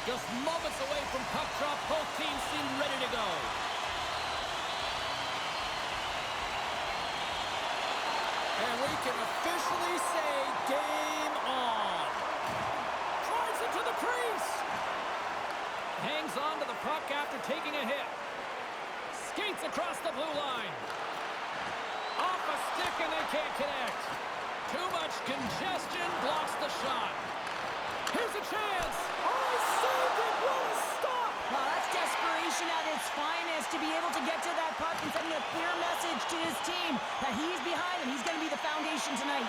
Just moments away from puck drop. Both teams seem ready to go. And we can officially say game on. Drives it to the crease. Hangs on to the puck after taking a hit. Skates across the blue line. Off a stick and they can't connect. Too much congestion blocks the shot. Here's a chance. Oh, he saved it. What a stop. Well, that's desperation at its finest to be able to get to that puck and sending a clear message to his team that he's behind them. He's going to be the foundation tonight.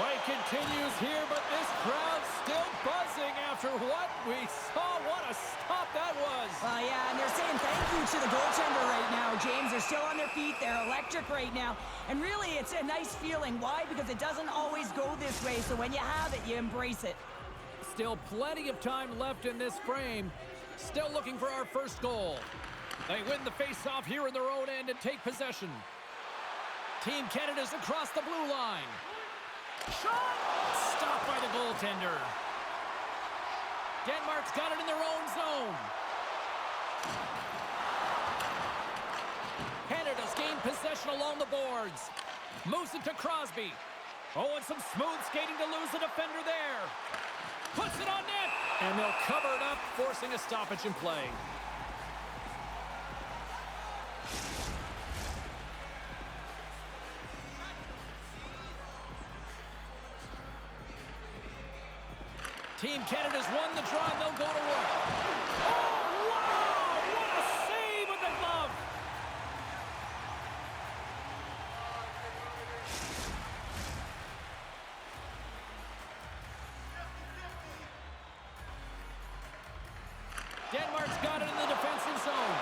Play continues here, but this crowd's still buzzing after what we saw. What a stop that was. Yeah, and they're saying thank you to the goaltender right now, James. They're still on their feet. They're electric right now. And really, it's a nice feeling. Why? Because it doesn't always go this way, so when you have it, you embrace it. Still plenty of time left in this frame. Still looking for our first goal. They win the face-off here in their own end and take possession. Team Canada's across the blue line. Shot! Stopped by the goaltender. Denmark's got it in their own zone. Canada's gained possession along the boards. Moves it to Crosby. Oh, and some smooth skating to lose the defender there. Puts it on net. And they'll cover it up, forcing a stoppage in play. Team Canada's won the draw, and they'll go to work. Oh, wow! What a save with the glove! Denmark's got it in the defensive zone.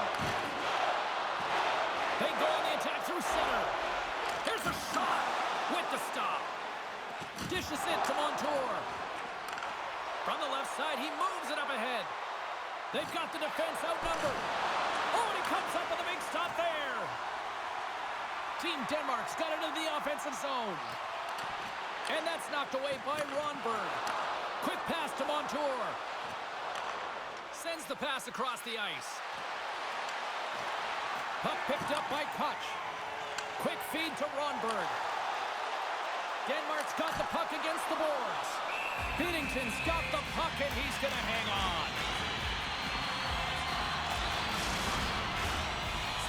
They go on the attack through center. Here's a shot with the stop. Dishes it to Montour. From the left side, he moves it up ahead. They've got the defense outnumbered. Oh, and he comes up with a big stop there. Team Denmark's got it into the offensive zone. And that's knocked away by Ronberg. Quick pass to Montour. Sends the pass across the ice. Puck picked up by Kutch. Quick feed to Ronberg. Denmark's got the puck against the boards. Binnington's got the puck, and he's going to hang on.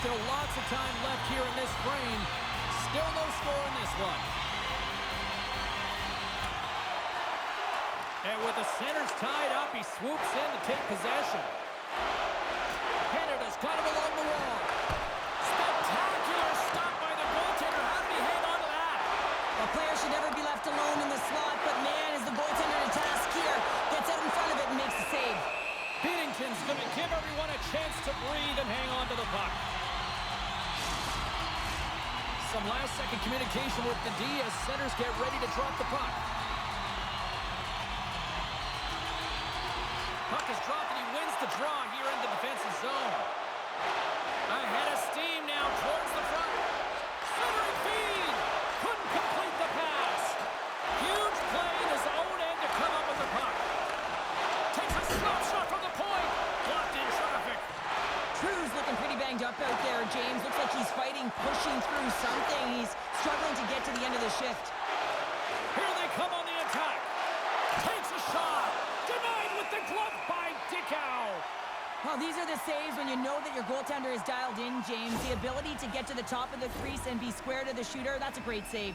Still lots of time left here in this frame. Still no score in this one. And with the centers tied up, he swoops in to take possession. Canada's got him along the wall. Spectacular stop by the goaltender. How did he hang on to that? The player should never be left alone in the slot, but man, is the goaltender to task here. Gets out in front of it and makes the save. Binnington's going to give everyone a chance to breathe and hang on to the puck. Some last-second communication with the D as centers get ready to drop the puck. Puck is dropped and he wins the draw here in the defensive zone. Ahead of steam now towards the front. Centering feed. Couldn't complete the pass. Huge play in his own end to come up with the puck. Takes a slap shot from the point. Blocked in traffic. Cruz looking pretty banged up out there, James. Looks like he's fighting, pushing through something. He's struggling to get to the end of the shift. Here they come on the attack. Takes a shot. Denied with the glove by Dickow. Well, these are the saves when you know that your goaltender is dialed in, James. The ability to get to the top of the crease and be square to the shooter, that's a great save.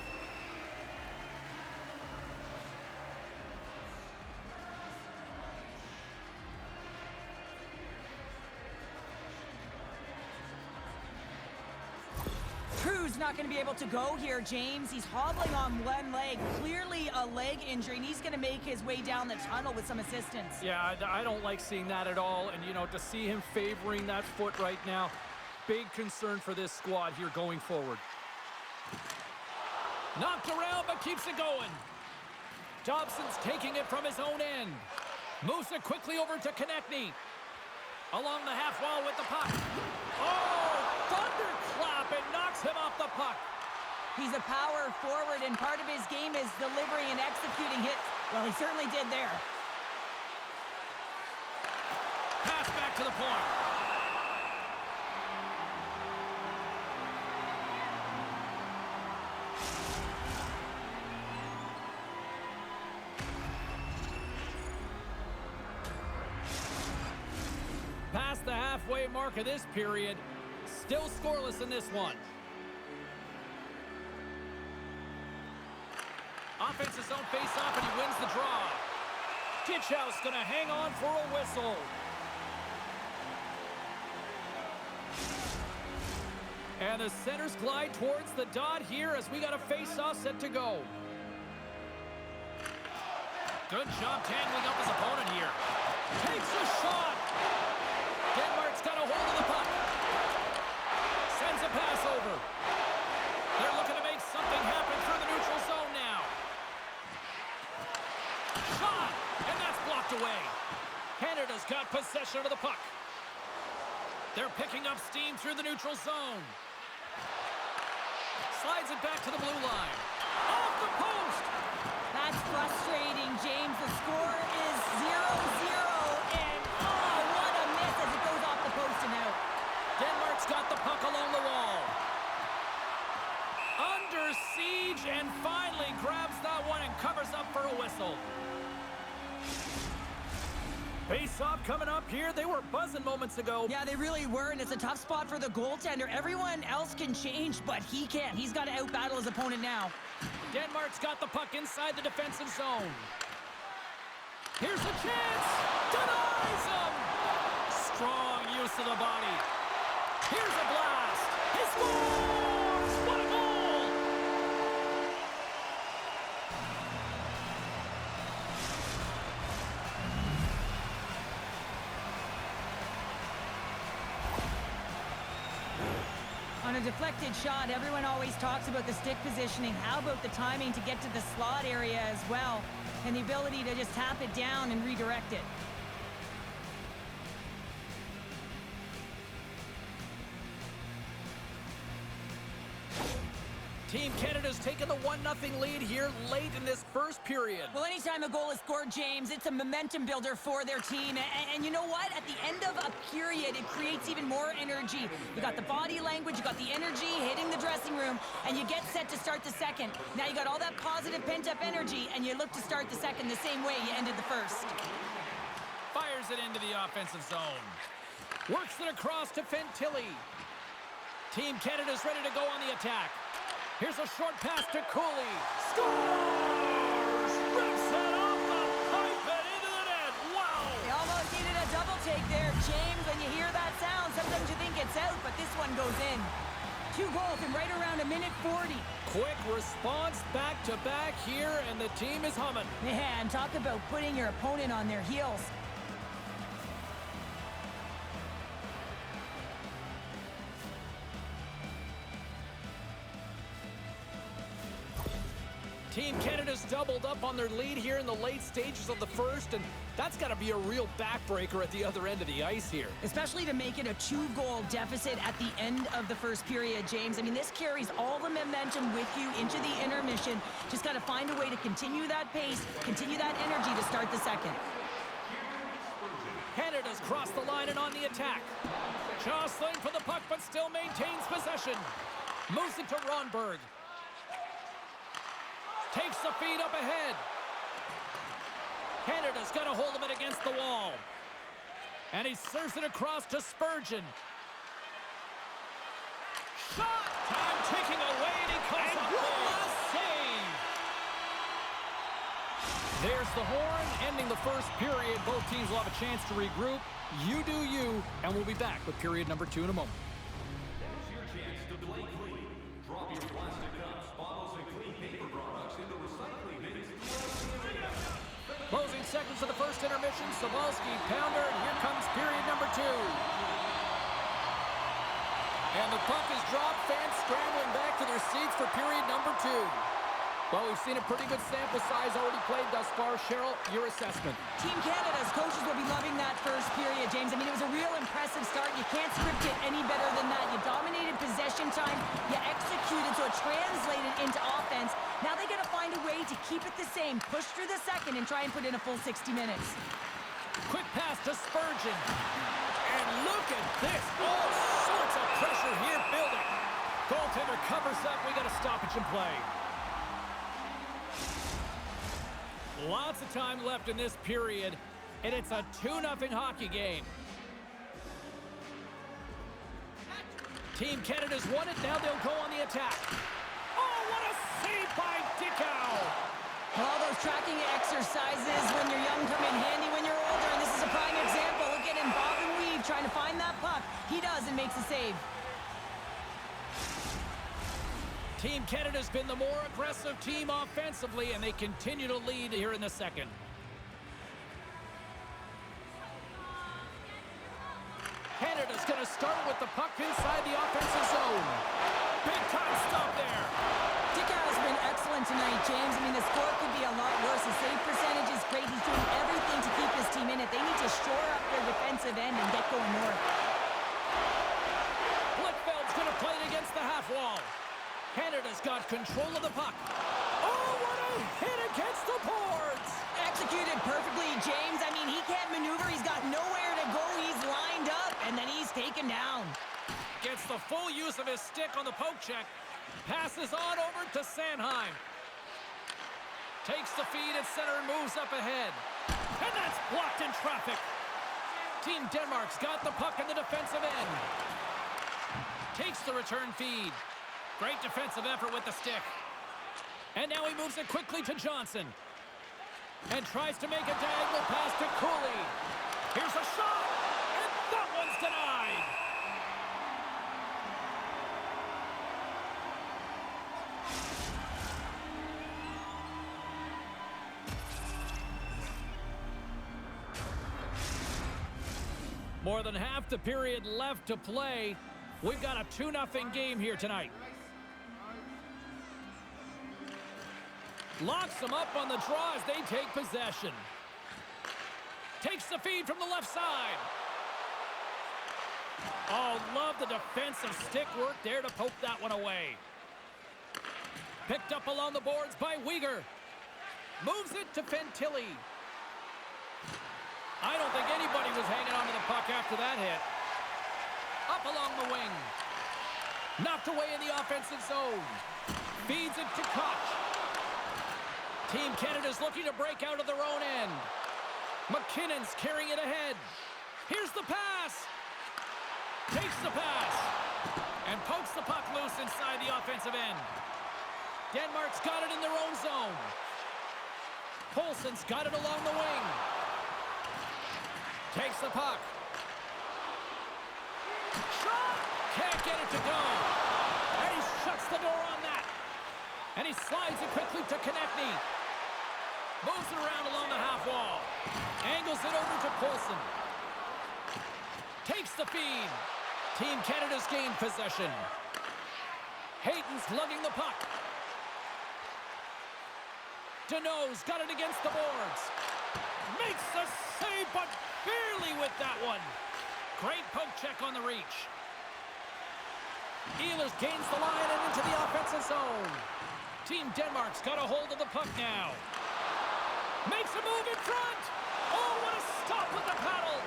Cruz not going to be able to go here, James. He's hobbling on one leg, clearly a leg injury, and he's going to make his way down the tunnel with some assistance. Yeah, I don't like seeing that at all, and, you know, to see him favoring that foot right now, big concern for this squad here going forward. Knocked around, but keeps it going. Dobson's taking it from his own end. Moves it quickly over to Konechny. Along the half wall with the puck. Oh, thunderclap! It knocks him off the puck. He's a power forward, and part of his game is delivering and executing hits. Well, he certainly did there. Pass back to the point. Past the halfway mark of this period. Still scoreless in this one. Offensive zone face-off, and he wins the draw. Kitchhouse going to hang on for a whistle. And the centers glide towards the dot here as we got a face-off set to go. Good job tangling up his opponent here. Takes a shot. Denmark's got a hold of the puck. Sends a pass over. They're looking to make something happen through the neutral zone now. Shot! And that's blocked away. Canada's got possession of the puck. They're picking up steam through the neutral zone. Slides it back to the blue line. Off the post! That's frustrating, James. The score is 0-0, and oh, what a miss as it goes off the post and out. Denmark's got the puck along the wall. Under siege, and finally grabs that one and covers up for a whistle. Face-off coming up here. They were buzzing moments ago. Yeah, they really were, and it's a tough spot for the goaltender. Everyone else can change, but he can't. He's got to outbattle his opponent now. Denmark's got the puck inside the defensive zone. Here's a chance. Denies him. Strong use of the body. Here's a blast. He scores. What a goal. On a deflected shot, everyone always talks about the stick positioning. How about the timing to get to the slot area as well? And the ability to just tap it down and redirect it. Team Canada's taken the 1-0 lead here late in this first period. Well, anytime a goal is scored, James, it's a momentum builder for their team. And you know what? At the end of a period, it creates even more energy. You got the body language, you got the energy hitting the dressing room, and you get set to start the second. Now you got all that positive pent-up energy, and you look to start the second the same way you ended the first. Fires it into the offensive zone. Works it across to Fantilli. Team Canada's ready to go on the attack. Here's a short pass to Cooley. Scores! Rips it off the pipe and into the net. Wow! They almost needed a double take there, James. When you hear that sound, sometimes you think it's out, but this one goes in. 2 goals in right around a minute 40. Quick response back-to-back here, and the team is humming. Man, talk about putting your opponent on their heels. Team Canada's doubled up on their lead here in the late stages of the first, and that's got to be a real backbreaker at the other end of the ice here. Especially to make it a 2-goal deficit at the end of the first period, James. I mean, this carries all the momentum with you into the intermission. Just got to find a way to continue that pace, continue that energy to start the second. Canada's crossed the line and on the attack. Jostling for the puck, but still maintains possession. Moves it to Ronberg. Takes the feed up ahead. Canada's got a hold of it against the wall. And he serves it across to Spurgeon. Shot! Time ticking away, and he comes up with a save. There's the horn, ending the first period. Both teams will have a chance to regroup. You do you, and we'll be back with period number 2 in a moment. It's your chance to play clean. Drop your plastic cups, bottles, and clean paper products in the recycling bins. Closing seconds of the first intermission. Sabalski, pounder, and here comes period number 2. And the puck is dropped. Fans scrambling back to their seats for period number 2. Well, we've seen a pretty good sample size already played thus far. Cheryl, your assessment. Team Canada's coaches will be loving that first period, James. I mean, it was a real impressive start. You can't script it any better than that. You dominated possession time. You executed, so it translated into offense. Now they got to find a way to keep it the same, push through the second, and try and put in a full 60 minutes. Quick pass to Spurgeon. And look at this. All sorts of pressure here building. Goaltender covers up. We got a stoppage in play. Lots of time left in this period, and it's a 2-0 hockey game. Team Canada's won it. Now they'll go on the attack. Oh, what a save by Dickow! All those tracking exercises when you're young come in handy when you're older, and this is a prime example. Look at him, bob and weave, trying to find that puck. He does and makes a save. Team Canada's been the more aggressive team offensively, and they continue to lead here in the second. Canada's going to start with the puck inside the offensive zone. Big time stop there. Dickow has been excellent tonight, James. I mean, the score could be a lot worse. His save percentage is great. He's doing everything to keep his team in it. They need to shore up their defensive end and get going north. Blichfeld's going to play it against the half wall. Canada's got control of the puck. Oh, what a hit against the boards! Executed perfectly, James. I mean, he can't maneuver. He's got nowhere to go. He's lined up, and then he's taken down. Gets the full use of his stick on the poke check. Passes on over to Sanheim. Takes the feed at center and moves up ahead. And that's blocked in traffic. Team Denmark's got the puck in the defensive end. Takes the return feed. Great defensive effort with the stick. And now he moves it quickly to Johnson. And tries to make a diagonal pass to Cooley. Here's a shot, and that one's denied. More than half the period left to play. We've got a 2-0 game here tonight. Locks them up on the draw as they take possession. Takes the feed from the left side. Oh, love the defensive stick work there to poke that one away. Picked up along the boards by Weegar. Moves it to Fantilli. I don't think anybody was hanging on to the puck after that hit. Up along the wing. Knocked away in the offensive zone. Feeds it to Koch. Team Canada's looking to break out of their own end. McKinnon's carrying it ahead. Here's the pass. Takes the pass. And pokes the puck loose inside the offensive end. Denmark's got it in their own zone. Poulsen's got it along the wing. Takes the puck. Shot! Can't get it to go. And he shuts the door on that. And he slides it quickly to Konechny. Moves it around along the half wall. Angles it over to Poulsen. Takes the feed. Team Canada's gained possession. Hayton's lugging the puck. Deneau's got it against the boards. Makes the save, but barely with that one. Great poke check on the reach. Ehlers gains the line and into the offensive zone. Team Denmark's got a hold of the puck now. Makes a move in front. Oh, what a stop with the paddle.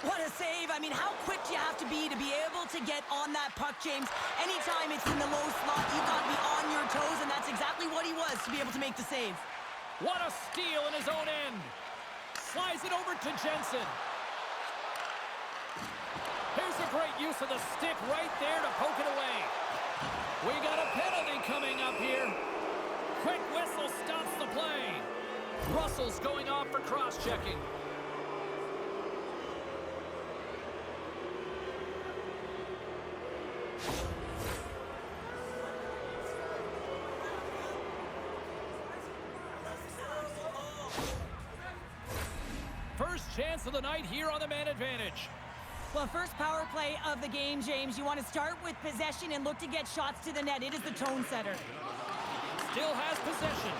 What a save. I mean, how quick do you have to be able to get on that puck, James? Anytime it's in the low slot, you've got to be on your toes, and that's exactly what he was to be able to make the save. What a steal in his own end. Slides it over to Jensen. Here's a great use of the stick right there to poke it away. We got a penalty coming up here. Quick whistle stops the play. Russell's going off for cross-checking. First chance of the night here on the man advantage. Well, first power play of the game, James. You want to start with possession and look to get shots to the net. It is the tone setter. Still has possession.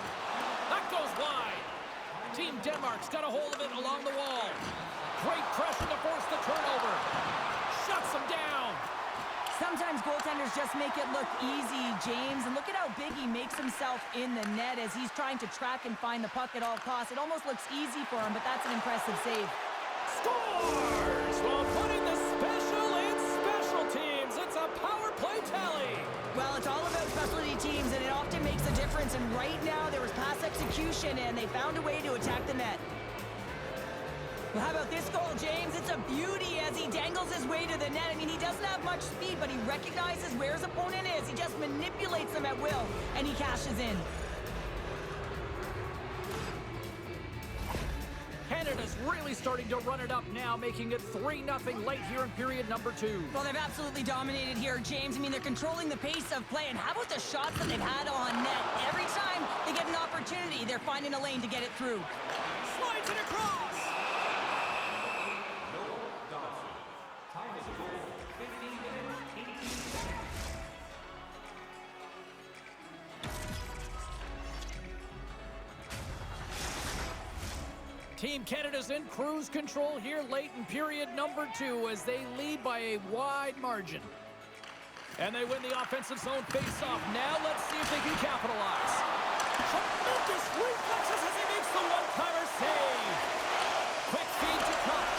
That goes wide. Team Denmark's got a hold of it along the wall. Great pressure to force the turnover. Shuts them down. Sometimes goaltenders just make it look easy, James. And look at how big he makes himself in the net as he's trying to track and find the puck at all costs. It almost looks easy for him, but that's an impressive save. Scores! While putting the special in special teams. It's a power play tally. Well, it's all about specialty teams, and it often makes a difference. And right now, there was pass execution, and they found a way to attack the net. Well, how about this goal, James? It's a beauty as he dangles his way to the net. I mean, he doesn't have much speed, but he recognizes where his opponent is. He just manipulates them at will, and he cashes in. Canada's really starting to run it up now, making it 3-0 late here in period number 2. Well, they've absolutely dominated here, James. I mean, they're controlling the pace of play. And how about the shots that they've had on net? Every time they get an opportunity, they're finding a lane to get it through. Slides it across. Team Canada's in cruise control here late in period number 2 as they lead by a wide margin. And they win the offensive zone face-off. Now let's see if they can capitalize. Tremendous reflexes as he makes the one-timer save. Quick feed to Koch.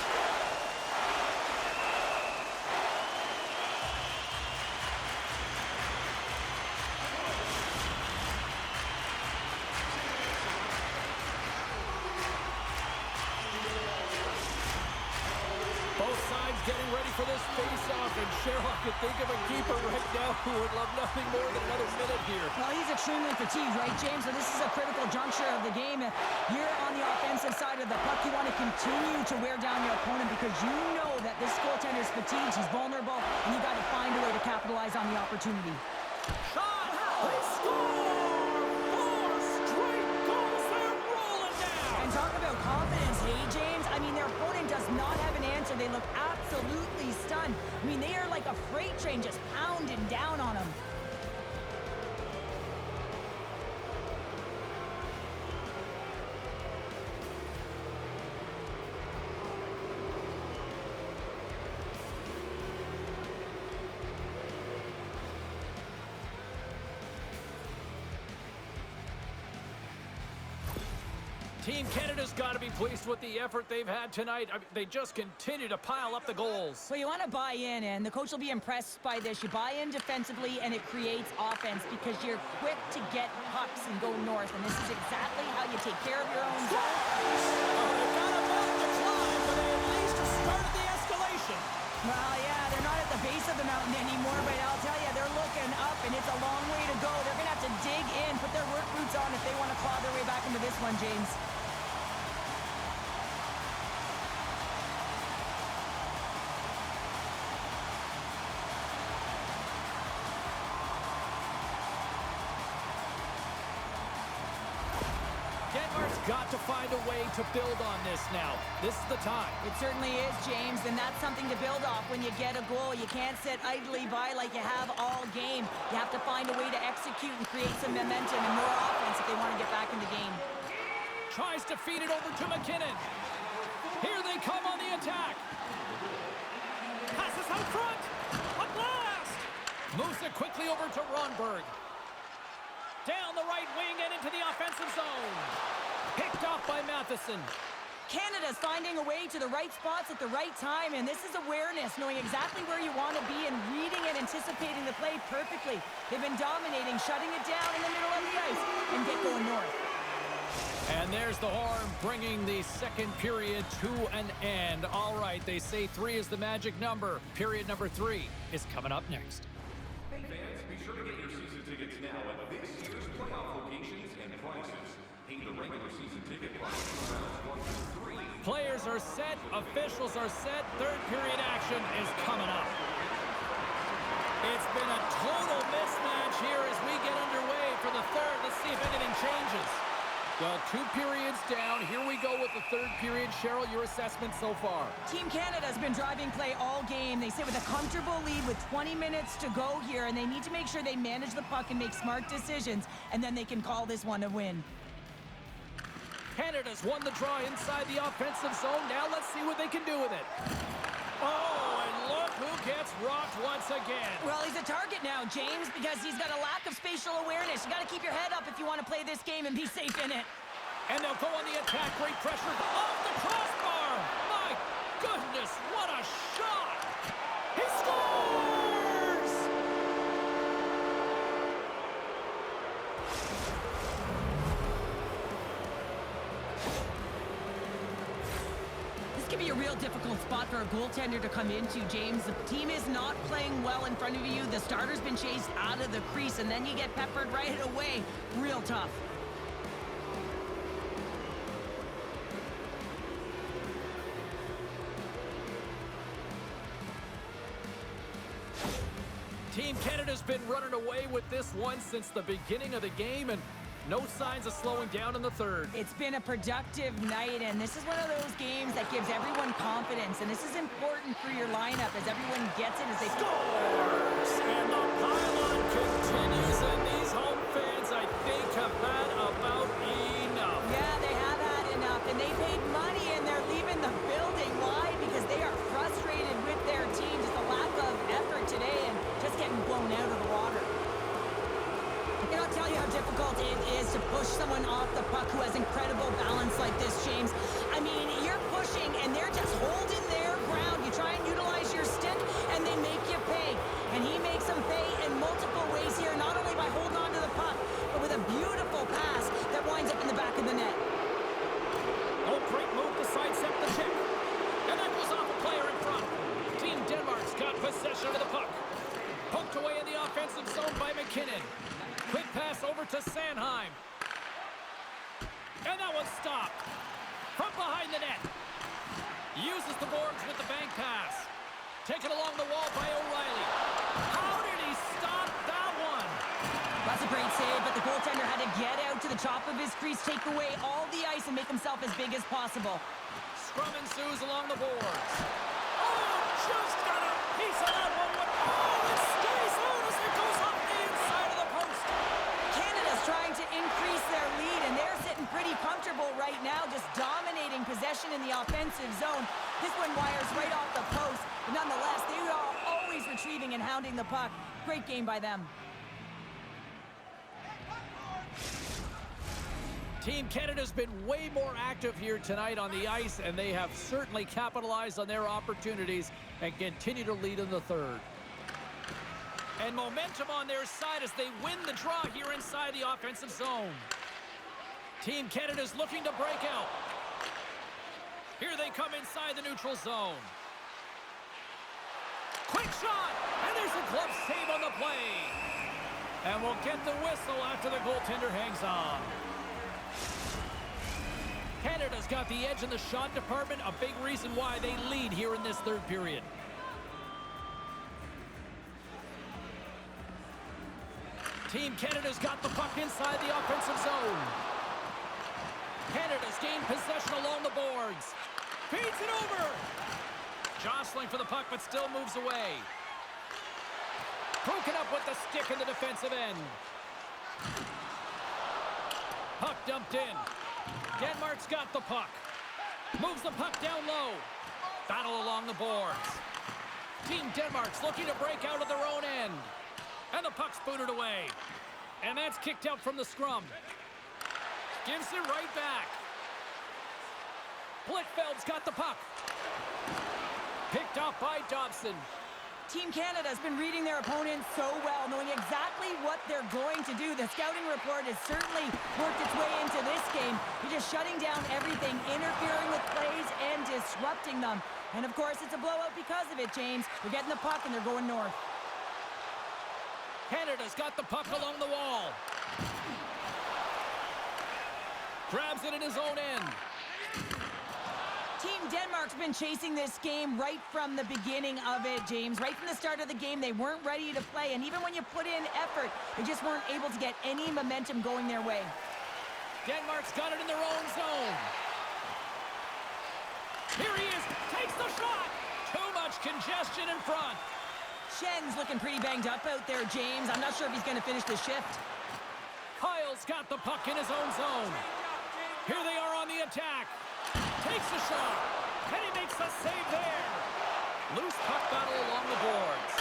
Getting ready for this face-off, and Cheryl, I could think of a keeper right now who would love nothing more than another minute here. Well, he's extremely fatigued, right, James? So this is a critical juncture of the game. You're on the offensive side of the puck. You want to continue to wear down your opponent because you know that this goaltender is fatigued, he's vulnerable, and you got to find a way to capitalize on the opportunity. Shot! They score! 4 straight goals, they're rolling now! And talk about confidence, hey, James? I mean, their opponent does not have an answer. They look absolutely stunned. I mean, they are like a freight train just pounding down on them. Team Canada's got to be pleased with the effort they've had tonight. They just continue to pile up the goals. Well, you want to buy in, and the coach will be impressed by this. You buy in defensively, and it creates offense because you're quick to get pucks and go north, and this is exactly how you take care of your own zone. They've got a mountain to climb, but they at least have started the escalation. Well, yeah, they're not at the base of the mountain anymore, but I'll tell you, they're looking up, and it's a long way to go. They're going to have to dig in, put their work boots on if they want to claw their way back into this one, James. Got to find a way to build on this now. This is the time. It certainly is, James, and that's something to build off when you get a goal. You can't sit idly by like you have all game. You have to find a way to execute and create some momentum and more offense if they want to get back in the game. Tries to feed it over to McKinnon. Here they come on the attack. Passes out front. A blast. Moves it quickly over to Ronberg. Down the right wing and into the offensive zone. Picked off by Matheson. Canada's finding a way to the right spots at the right time, and this is awareness, knowing exactly where you want to be and reading and anticipating the play perfectly. They've been dominating, shutting it down in the middle of the ice, and get going north. And there's the horn, bringing the second period to an end. All right, they say 3 is the magic number. Period number 3 is coming up next. Hey fans, be sure to get your season tickets now at this year's playoff locations and prices. Pay the regular season ticket price for rounds 1 through 3. Players are set, officials are set, third period action is coming up. It's been a total mismatch here as we get underway for the third. Let's see if anything changes. Well, 2 periods down. Here we go with the third period. Cheryl, your assessment so far? Team Canada's been driving play all game. They sit with a comfortable lead with 20 minutes to go here, and they need to make sure they manage the puck and make smart decisions, and then they can call this one a win. Canada's won the draw inside the offensive zone. Now let's see what they can do with it. Oh, and look who gets rocked once again. Well, he's a target now, James, because he's got a lack of spatial awareness. You got to keep your head up if you want to play this game and be safe in it. And they'll go on the attack. Great pressure off the crossbar. My can be a real difficult spot for a goaltender to come into, James. The team is not playing well in front of you. The starter's been chased out of the crease, and then you get peppered right away. Real tough. Team Canada's been running away with this one since the beginning of the game, and no signs of slowing down in the third. It's been a productive night, and this is one of those games that gives everyone confidence, and this is important for your lineup as everyone gets it as they Scores! And the pylon continues, and these home fans, I think, have had about enough. Yeah, they have had enough, and they paid money, and they're leaving the building. Why? Because they are frustrated with their team. Just a lack of effort today, and just getting blown out of the water. I cannot tell you how difficult it is to push someone off the puck who has incredible balance like this, James. I mean, you're pushing, and they're just holding their ground. You try and utilize your stick, and they make you pay. And he makes them pay in multiple ways here, not only by holding on to the puck, but with a beautiful pass that winds up in the back of the net. Oh, great move to sidestep the check. And that goes off a player in front. Team Denmark's got possession of the puck. Poked away in the offensive zone by McKinnon. Quick pass over to Sanheim. And that one's stopped. From behind the net. Uses the boards with the bank pass. Taken along the wall by O'Reilly. How did he stop that one? That's a great save, but the goaltender had to get out to the top of his crease, take away all the ice, and make himself as big as possible. Scrum ensues along the boards. Oh, just got a piece of that one. Oh, it stays out as it goes off the inside of the post. Canada's trying to increase their lead, and they're sitting pretty comfortable right now, just dominating possession in the offensive zone. This one wires right off the post, but nonetheless, they are always retrieving and hounding the puck. Great game by them. Team Canada's been way more active here tonight on the ice, and they have certainly capitalized on their opportunities and continue to lead in the third. And momentum on their side as they win the draw here inside the offensive zone. Team Canada's looking to break out. Here they come inside the neutral zone. Quick shot! And there's a glove save on the play. And we'll get the whistle after the goaltender hangs on. Canada's got the edge in the shot department, a big reason why they lead here in this third period. Team Canada's got the puck inside the offensive zone. Canada's gained possession along the boards. Feeds it over. Jostling for the puck, but still moves away. Broken up with the stick in the defensive end. Puck dumped in. Denmark's got the puck. Moves the puck down low. Battle along the boards. Team Denmark's looking to break out of their own end. And the puck's booted away. And that's kicked out from the scrum. Gives it right back. Blichfeld's got the puck. Picked off by Dobson. Team Canada's been reading their opponents so well, knowing exactly what they're going to do. The scouting report has certainly worked its way into this game. You're just shutting down everything, interfering with plays, and disrupting them. And of course, it's a blowout because of it, James. They're getting the puck and they're going north. Canada's got the puck along the wall. Grabs it in his own end. Team Denmark's been chasing this game right from the beginning of it, James. Right from the start of the game, they weren't ready to play. And even when you put in effort, they just weren't able to get any momentum going their way. Denmark's got it in their own zone. Here he is. Takes the shot. Too much congestion in front. Schen's looking pretty banged up out there, James. I'm not sure if he's going to finish the shift. Kyle's got the puck in his own zone. Here they are on the attack. Takes the shot. And he makes the save there. Loose puck battle along the boards.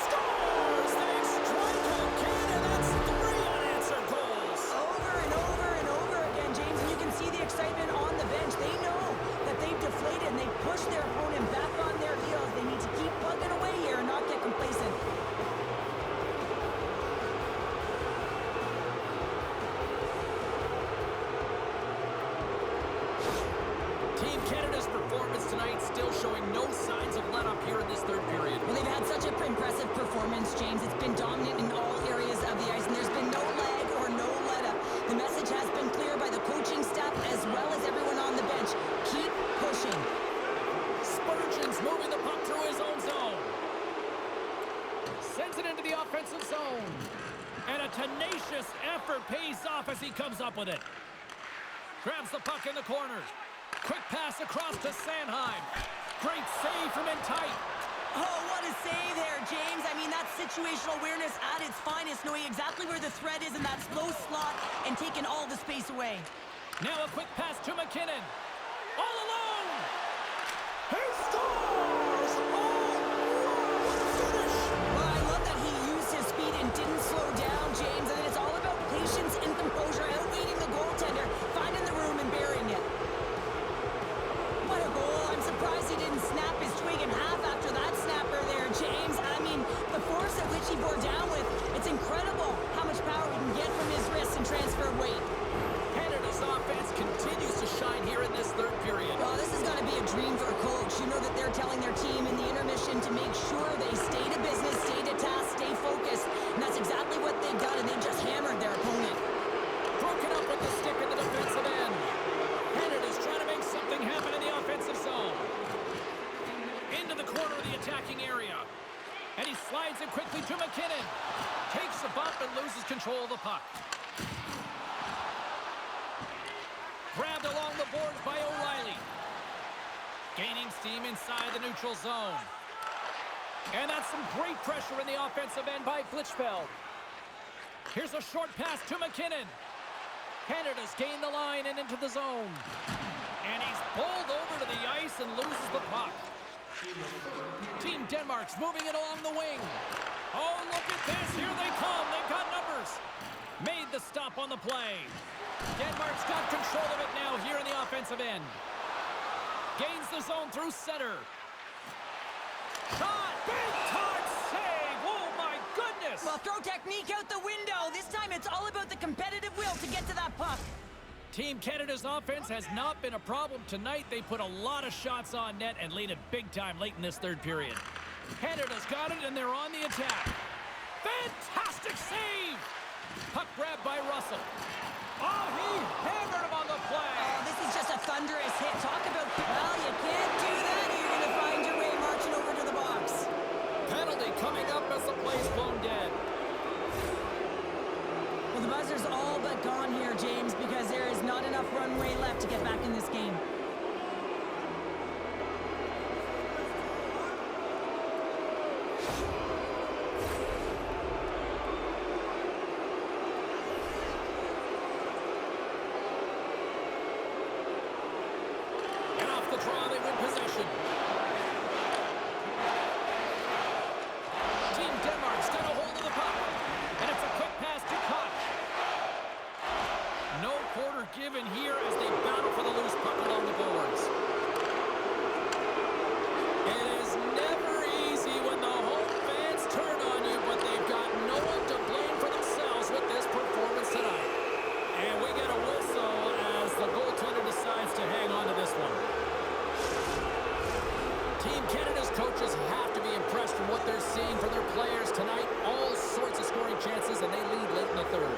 Scores! They strike out Canada. That's 3 unanswered goals. Over and over and over again, James. And you can see the excitement on the bench. They know that they've deflated and they push their opponent back on their heels. They need to keep plugging away here and not get complacent. Team Canada's performance tonight zone. And a tenacious effort pays off as he comes up with it. Grabs the puck in the corner. Quick pass across to Sanheim. Great save from in tight. Oh, what a save there, James. I mean, that's situational awareness at its finest, knowing exactly where the threat is in that slow slot and taking all the space away. Now a quick pass to McKinnon. All alone! He scores! Oh, what a finish! Well, I love that he used his speed and didn't slow down, James. And it's all about patience and composure, outweighing the goaltender, finding the room and burying it. What a goal. I'm surprised he didn't snap his twig in half after that snapper there, James. I mean, the force at which he bore down with, it's incredible how much power we can get from his wrists and transfer weight. Canada's offense continues to shine here in this third period. Well, this is going to be a dream for a coach. You know that they're telling their team in the intermission to make sure they stay to business, stay to task, stay focused. And that's exactly what they've done, and they've just hammered their opponent. Broken up with the stick in the defensive end. Canada's trying to make something happen in the offensive zone. Into the corner of the attacking area. And he slides it quickly to McKinnon. Takes a bump and loses control of the puck. Grabbed along the boards by O'Reilly. Gaining steam inside the neutral zone. And that's some great pressure in the offensive end by Blichfeld. Here's a short pass to McKinnon. Canada's gained the line and into the zone. And he's bowled over to the ice and loses the puck. Team Denmark's moving it along the wing. Oh, look at this. Here they come. They've got numbers. Made the stop on the play. Denmark's got control of it now here in the offensive end. Gains the zone through center. Shot! Big time save! Oh, my goodness! Well, throw technique out the window. This time it's all about the competitive will to get to that puck. Team Canada's offense has not been a problem tonight. They put a lot of shots on net and lead it big time late in this third period. Canada's got it, and they're on the attack. Fantastic save! Puck grabbed by Russell. Oh, he hammered him on the play. Oh, this is just a thunderous hit. Talk about, well, you can't do that. You're going to find your way marching over to the box. Penalty coming up as the play's blown dead. Well, the buzzer's all but gone here, James, because there is not enough runway left to get back in this game. And off the draw, they win possession. Team Denmark's got a hold of the puck. And it's a quick pass to Koch. No quarter given here as they battle for the loose puck along the boards. It is never easy when the home fans turn on you, but they've got no one to blame for themselves with this performance tonight. And we get a whistle as the goaltender decides to hang on to this one. Team Canada's coaches have to be impressed from what they're seeing from their players tonight. All sorts of scoring chances, and they lead late in the third.